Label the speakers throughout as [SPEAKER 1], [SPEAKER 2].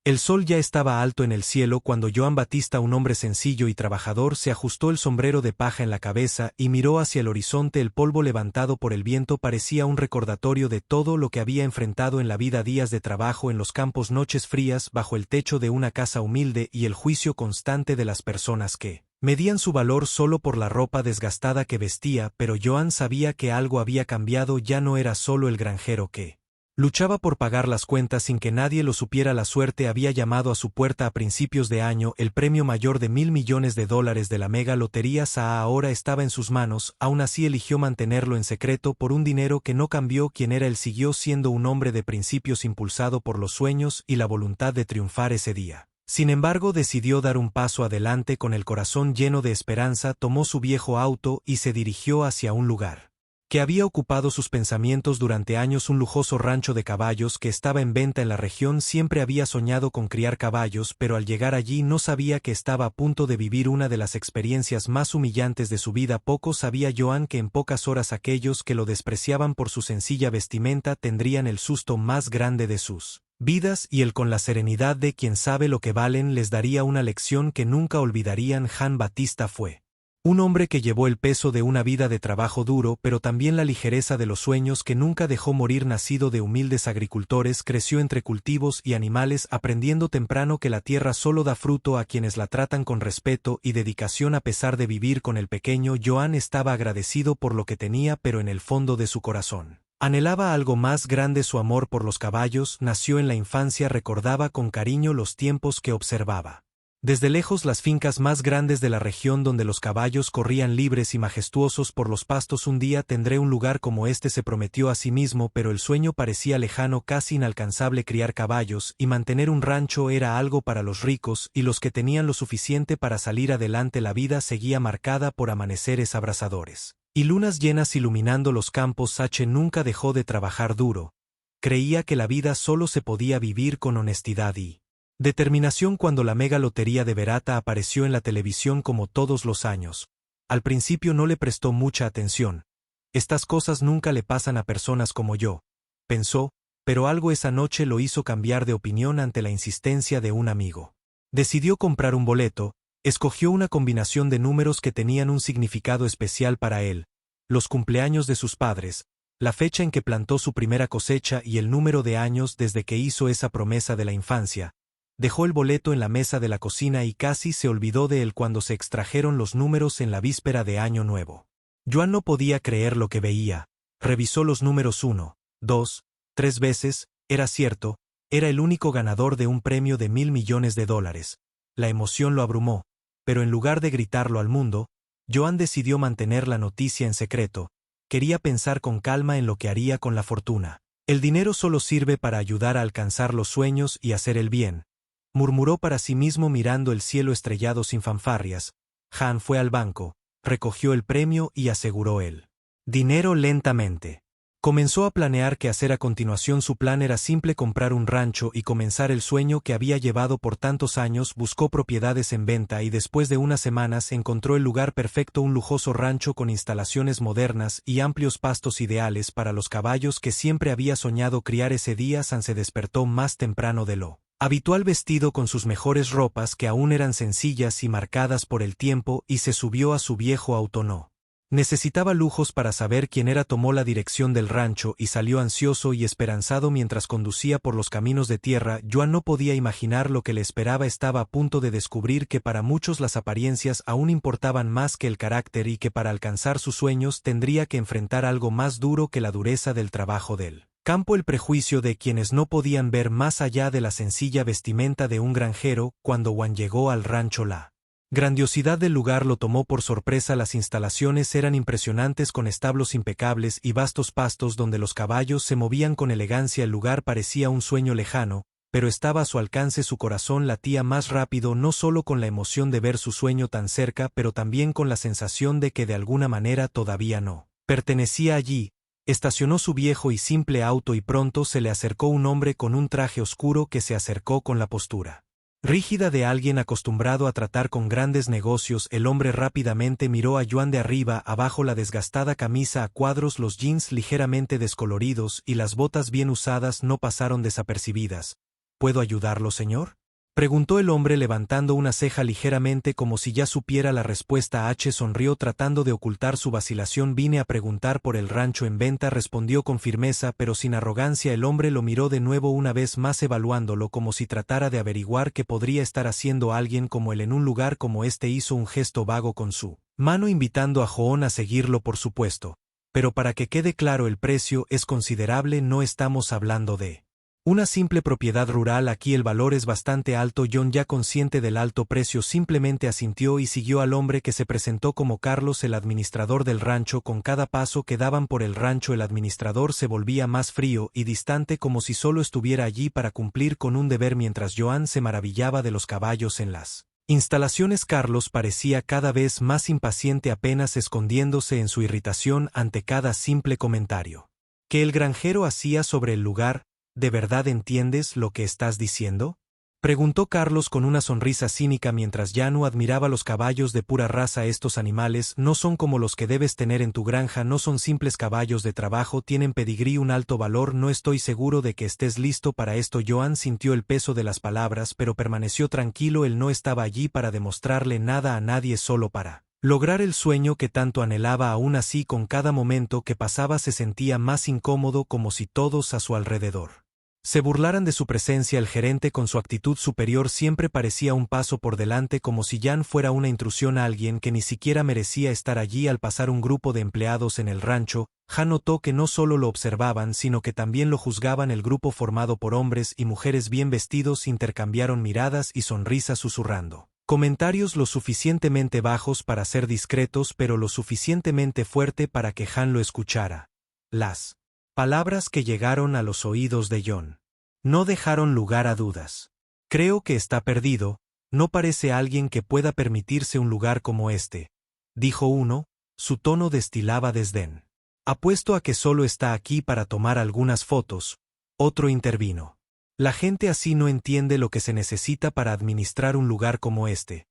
[SPEAKER 1] El sol ya estaba alto en el cielo cuando Joan Batista, un hombre sencillo y trabajador, se ajustó el sombrero de paja en la cabeza y miró hacia el horizonte. El polvo levantado por el viento parecía un recordatorio de todo lo que había enfrentado en la vida: días de trabajo en los campos, noches frías bajo el techo de una casa humilde y el juicio constante de las personas que medían su valor solo por la ropa desgastada que vestía. Pero Joan sabía que algo había cambiado. Ya no era solo el granjero que luchaba por pagar las cuentas sin que nadie lo supiera. La suerte había llamado a su puerta a principios de año. El premio mayor de $1.000 millones de la mega lotería SA ahora estaba en sus manos. Aún así eligió mantenerlo en secreto por un dinero que no cambió quién era él. Siguió siendo un hombre de principios, impulsado por los sueños y la voluntad de triunfar ese día. Sin embargo, decidió dar un paso adelante. Con el corazón lleno de esperanza, tomó su viejo auto y se dirigió hacia un lugar que había ocupado sus pensamientos durante años: un lujoso rancho de caballos que estaba en venta en la región. Siempre había soñado con criar caballos, pero al llegar allí no sabía que estaba a punto de vivir una de las experiencias más humillantes de su vida. Poco sabía Joan que en pocas horas aquellos que lo despreciaban por su sencilla vestimenta tendrían el susto más grande de sus vidas, y él, con la serenidad de quien sabe lo que valen, les daría una lección que nunca olvidarían. Joan Batista fue un hombre que llevó el peso de una vida de trabajo duro, pero también la ligereza de los sueños que nunca dejó morir. Nacido de humildes agricultores, creció entre cultivos y animales, aprendiendo temprano que la tierra solo da fruto a quienes la tratan con respeto y dedicación. A pesar de vivir con el pequeño, Joan estaba agradecido por lo que tenía, pero en el fondo de su corazón anhelaba algo más grande: su amor por los caballos. Nació en la infancia, recordaba con cariño los tiempos que observaba desde lejos las fincas más grandes de la región, donde los caballos corrían libres y majestuosos por los pastos. Un día tendré un lugar como este, se prometió a sí mismo, pero el sueño parecía lejano, casi inalcanzable. Criar caballos y mantener un rancho era algo para los ricos y los que tenían lo suficiente para salir adelante. La vida seguía marcada por amaneceres abrasadores y lunas llenas iluminando los campos. Nunca dejó de trabajar duro. Creía que la vida solo se podía vivir con honestidad y determinación. Cuando la mega lotería de Verata apareció en la televisión, como todos los años, al principio no le prestó mucha atención. Estas cosas nunca le pasan a personas como yo, pensó, pero algo esa noche lo hizo cambiar de opinión ante la insistencia de un amigo. Decidió comprar un boleto. Escogió una combinación de números que tenían un significado especial para él: los cumpleaños de sus padres, la fecha en que plantó su primera cosecha y el número de años desde que hizo esa promesa de la infancia. Dejó el boleto en la mesa de la cocina y casi se olvidó de él cuando se extrajeron los números en la víspera de Año Nuevo. Joan no podía creer lo que veía. Revisó los números 1, 2, 3 veces. Era cierto, era el único ganador de un premio de $1.000 millones. La emoción lo abrumó, pero en lugar de gritarlo al mundo, Joan decidió mantener la noticia en secreto. Quería pensar con calma en lo que haría con la fortuna. El dinero solo sirve para ayudar a alcanzar los sueños y hacer el bien, murmuró para sí mismo mirando el cielo estrellado sin fanfarrias. Joan fue al banco, recogió el premio y aseguró el dinero lentamente. Comenzó a planear qué hacer a continuación. Su plan era simple: comprar un rancho y comenzar el sueño que había llevado por tantos años. Buscó propiedades en venta y después de unas semanas encontró el lugar perfecto: un lujoso rancho con instalaciones modernas y amplios pastos ideales para los caballos que siempre había soñado criar. Ese día Joan se despertó más temprano de lo habitual, vestido con sus mejores ropas que aún eran sencillas y marcadas por el tiempo, y se subió a su viejo auto. No necesitaba lujos para saber quién era. Tomó la dirección del rancho y salió ansioso y esperanzado mientras conducía por los caminos de tierra. Joan no podía imaginar lo que le esperaba. Estaba a punto de descubrir que para muchos las apariencias aún importaban más que el carácter y que para alcanzar sus sueños tendría que enfrentar algo más duro que la dureza del trabajo del campo: el prejuicio de quienes no podían ver más allá de la sencilla vestimenta de un granjero. Cuando Joan llegó al rancho, la grandiosidad del lugar lo tomó por sorpresa. Las instalaciones eran impresionantes, con establos impecables y vastos pastos donde los caballos se movían con elegancia. El lugar parecía un sueño lejano, pero estaba a su alcance. Su corazón latía más rápido, no solo con la emoción de ver su sueño tan cerca, pero también con la sensación de que de alguna manera todavía no pertenecía allí. Estacionó su viejo y simple auto y pronto se le acercó un hombre con un traje oscuro que se acercó con la postura rígida de alguien acostumbrado a tratar con grandes negocios. El hombre rápidamente miró a Joan de arriba abajo: la desgastada camisa a cuadros, los jeans ligeramente descoloridos y las botas bien usadas no pasaron desapercibidas. ¿Puedo ayudarlo, señor?, Preguntó el hombre levantando una ceja ligeramente como si ya supiera la respuesta. H sonrió tratando de ocultar su vacilación. Vine a preguntar por el rancho en venta, respondió con firmeza pero sin arrogancia. El hombre lo miró de nuevo una vez más evaluándolo como si tratara de averiguar qué podría estar haciendo alguien como él en un lugar como este. Hizo un gesto vago con su mano invitando a Joón a seguirlo por supuesto. Pero para que quede claro, el precio es considerable, no estamos hablando de una simple propiedad rural. Aquí el valor es bastante alto. John, ya consciente del alto precio, simplemente asintió y siguió al hombre que se presentó como Carlos, el administrador del rancho. Con cada paso que daban por el rancho, el administrador se volvía más frío y distante, como si solo estuviera allí para cumplir con un deber. Mientras Joan se maravillaba de los caballos en las instalaciones, Carlos parecía cada vez más impaciente, apenas escondiéndose en su irritación ante cada simple comentario que el granjero hacía sobre el lugar. ¿De verdad entiendes lo que estás diciendo?, preguntó Carlos con una sonrisa cínica mientras Janu admiraba los caballos de pura raza. Estos animales no son como los que debes tener en tu granja, no son simples caballos de trabajo, tienen pedigrí, un alto valor. No estoy seguro de que estés listo para esto. Joan sintió el peso de las palabras, pero permaneció tranquilo. Él no estaba allí para demostrarle nada a nadie, solo para lograr el sueño que tanto anhelaba. Aún así, con cada momento que pasaba se sentía más incómodo, como si todos a su alrededor se burlaran de su presencia. El gerente, con su actitud superior, siempre parecía un paso por delante, como si Jan fuera una intrusión, a alguien que ni siquiera merecía estar allí. Al pasar un grupo de empleados en el rancho, Jan notó que no solo lo observaban, sino que también lo juzgaban. El grupo, formado por hombres y mujeres bien vestidos, intercambiaron miradas y sonrisas, susurrando comentarios lo suficientemente bajos para ser discretos, pero lo suficientemente fuerte para que Jan lo escuchara. Las palabras que llegaron a los oídos de John no dejaron lugar a dudas. Creo que está perdido, no parece alguien que pueda permitirse un lugar como este, dijo uno, su tono destilaba desdén. Apuesto a que solo está aquí para tomar algunas fotos, otro intervino. La gente así no entiende lo que se necesita para administrar un lugar como este.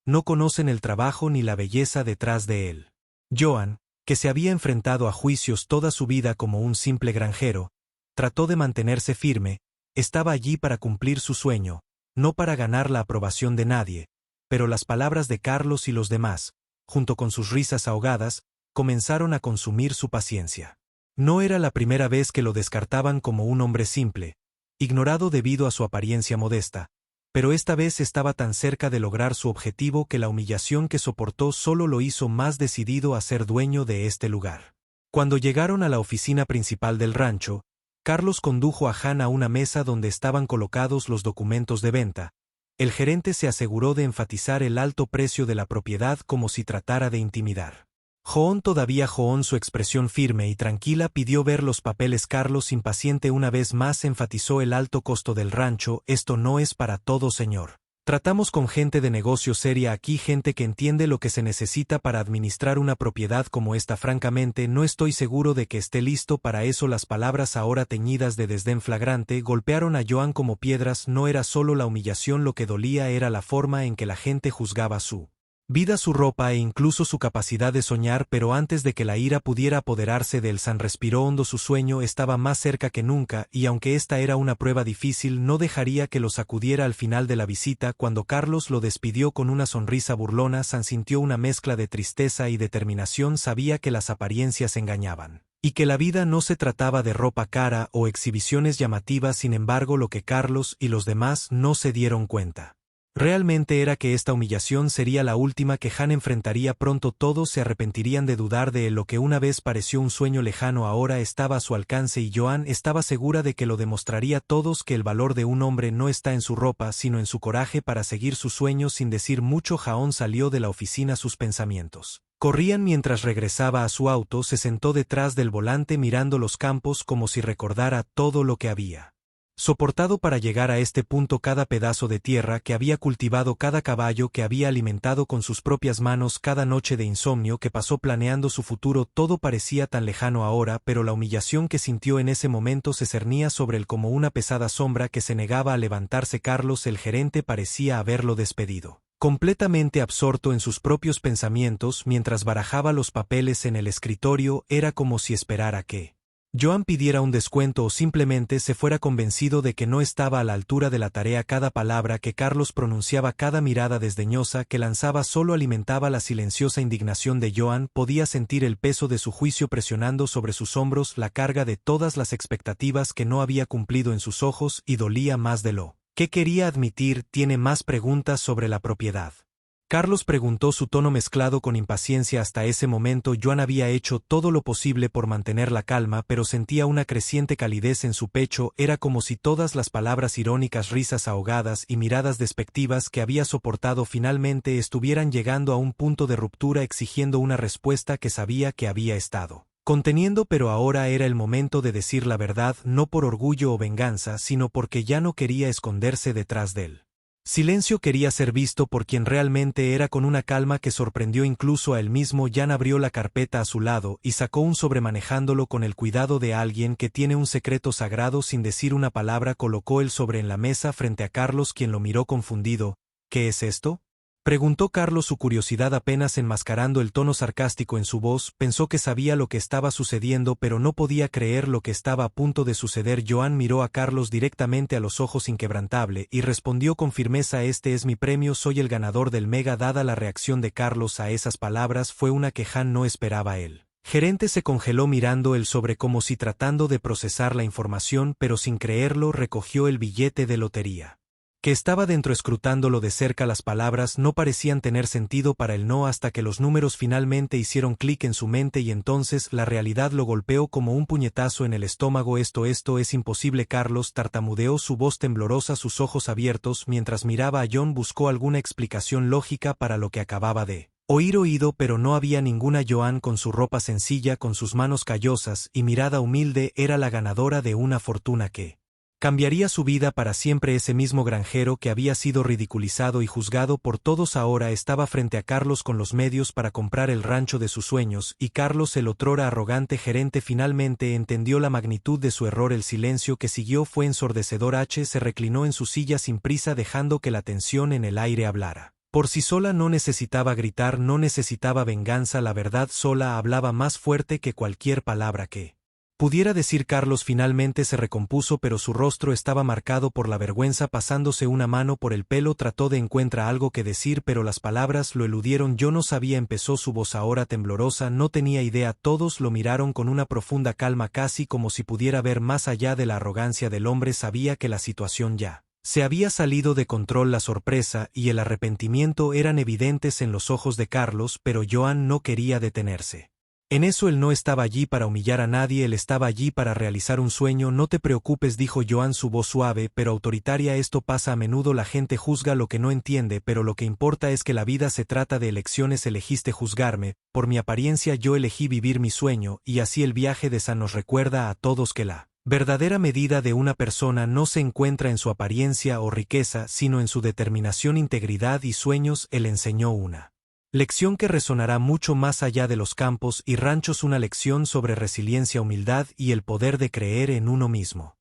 [SPEAKER 1] No conocen el trabajo ni la belleza detrás de él. Joan, que se había enfrentado a juicios toda su vida como un simple granjero, trató de mantenerse firme. Estaba allí para cumplir su sueño, no para ganar la aprobación de nadie, pero las palabras de Carlos y los demás, junto con sus risas ahogadas, comenzaron a consumir su paciencia. No era la primera vez que lo descartaban como un hombre simple, ignorado debido a su apariencia modesta, pero esta vez estaba tan cerca de lograr su objetivo que la humillación que soportó solo lo hizo más decidido a ser dueño de este lugar. Cuando llegaron a la oficina principal del rancho, Carlos condujo a Jan a una mesa donde estaban colocados los documentos de venta. El gerente se aseguró de enfatizar el alto precio de la propiedad como si tratara de intimidar. Joón, su expresión firme y tranquila, pidió ver los papeles. Carlos, impaciente una vez más, enfatizó el alto costo del rancho. Esto no es para todo, señor. Tratamos con gente de negocio seria aquí, gente que entiende lo que se necesita para administrar una propiedad como esta. Francamente, no estoy seguro de que esté listo para eso. Las palabras, ahora teñidas de desdén flagrante, golpearon a Joan como piedras. No era solo la humillación lo que dolía, era la forma en que la gente juzgaba su vida, su ropa e incluso su capacidad de soñar. Pero antes de que la ira pudiera apoderarse de él, San respiró hondo. Su sueño estaba más cerca que nunca, y aunque esta era una prueba difícil, no dejaría que lo sacudiera. Al final de la visita, cuando Carlos lo despidió con una sonrisa burlona, San sintió una mezcla de tristeza y determinación. Sabía que las apariencias engañaban, y que la vida no se trataba de ropa cara o exhibiciones llamativas. Sin embargo, lo que Carlos y los demás no se dieron cuenta realmente era que esta humillación sería la última que Jan enfrentaría pronto. Todos se arrepentirían de dudar de él. Lo que una vez pareció un sueño lejano ahora estaba a su alcance, y Joan estaba segura de que lo demostraría. Todos que el valor de un hombre no está en su ropa, sino en su coraje para seguir sus sueños. Sin decir mucho, Jaón salió de la oficina. Sus pensamientos corrían mientras regresaba a su auto. Se sentó detrás del volante mirando los campos como si recordara todo lo que había soportado para llegar a este punto, cada pedazo de tierra que había cultivado, cada caballo que había alimentado con sus propias manos, cada noche de insomnio que pasó planeando su futuro. Todo parecía tan lejano ahora, pero la humillación que sintió en ese momento se cernía sobre él como una pesada sombra que se negaba a levantarse. Carlos, el gerente, parecía haberlo despedido, completamente absorto en sus propios pensamientos mientras barajaba los papeles en el escritorio. Era como si esperara que Joan pidiera un descuento o simplemente se fuera convencido de que no estaba a la altura de la tarea, cada palabra que Carlos pronunciaba, cada mirada desdeñosa que lanzaba solo alimentaba la silenciosa indignación de Joan. Podía sentir el peso de su juicio presionando sobre sus hombros, la carga de todas las expectativas que no había cumplido en sus ojos, y dolía más de lo que quería admitir. Tiene más preguntas sobre la propiedad. Carlos preguntó, su tono mezclado con impaciencia. Hasta ese momento Joan había hecho todo lo posible por mantener la calma, pero sentía una creciente calidez en su pecho. Era como si todas las palabras irónicas, risas ahogadas y miradas despectivas que había soportado finalmente estuvieran llegando a un punto de ruptura, exigiendo una respuesta que sabía que había estado conteniendo, pero ahora era el momento de decir la verdad, no por orgullo o venganza, sino porque ya no quería esconderse detrás del silencio. Quería ser visto por quien realmente era. Con una calma que sorprendió incluso a él mismo, Joan abrió la carpeta a su lado y sacó un sobre, manejándolo con el cuidado de alguien que tiene un secreto sagrado. Sin decir una palabra colocó el sobre en la mesa frente a Carlos, quien lo miró confundido. ¿Qué es esto?, preguntó Carlos, su curiosidad apenas enmascarando el tono sarcástico en su voz. Pensó que sabía lo que estaba sucediendo, pero no podía creer lo que estaba a punto de suceder. Joan miró a Carlos directamente a los ojos, inquebrantable, y respondió con firmeza: este es mi premio, soy el ganador del Mega. Dada la reacción de Carlos a esas palabras, fue una que Joan no esperaba. El gerente se congeló mirando el sobre como si tratando de procesar la información, pero sin creerlo recogió el billete de lotería que estaba dentro. Escrutándolo de cerca, las palabras no parecían tener sentido para él, no hasta que los números finalmente hicieron clic en su mente, y entonces la realidad lo golpeó como un puñetazo en el estómago. Esto es imposible. Carlos tartamudeó, su voz temblorosa, sus ojos abiertos. Mientras miraba a Joan buscó alguna explicación lógica para lo que acababa de oído, pero no había ninguna. Joan, con su ropa sencilla, con sus manos callosas y mirada humilde, era la ganadora de una fortuna que cambiaría su vida para siempre. Ese mismo granjero que había sido ridiculizado y juzgado por todos ahora estaba frente a Carlos con los medios para comprar el rancho de sus sueños, y Carlos, el otrora arrogante gerente, finalmente entendió la magnitud de su error. El silencio que siguió fue ensordecedor. Se reclinó en su silla sin prisa, dejando que la tensión en el aire hablara por sí sola. No necesitaba gritar, no necesitaba venganza, la verdad sola hablaba más fuerte que cualquier palabra que pudiera decir. Carlos finalmente se recompuso, pero su rostro estaba marcado por la vergüenza. Pasándose una mano por el pelo, trató de encontrar algo que decir, pero las palabras lo eludieron. Yo no sabía, empezó, su voz ahora temblorosa. No tenía idea. Todos lo miraron con una profunda calma, casi como si pudiera ver más allá de la arrogancia del hombre. Sabía que la situación ya se había salido de control. La sorpresa y el arrepentimiento eran evidentes en los ojos de Carlos, pero Joan no quería detenerse en eso. Él no estaba allí para humillar a nadie, él estaba allí para realizar un sueño. No te preocupes, dijo Joan, su voz suave pero autoritaria. Esto pasa a menudo, la gente juzga lo que no entiende, pero lo que importa es que la vida se trata de elecciones. Elegiste juzgarme por mi apariencia, yo elegí vivir mi sueño, y así el viaje de San nos recuerda a todos que la verdadera medida de una persona no se encuentra en su apariencia o riqueza, sino en su determinación, integridad y sueños. Él enseñó una lección que resonará mucho más allá de los campos y ranchos, una lección sobre resiliencia, humildad y el poder de creer en uno mismo.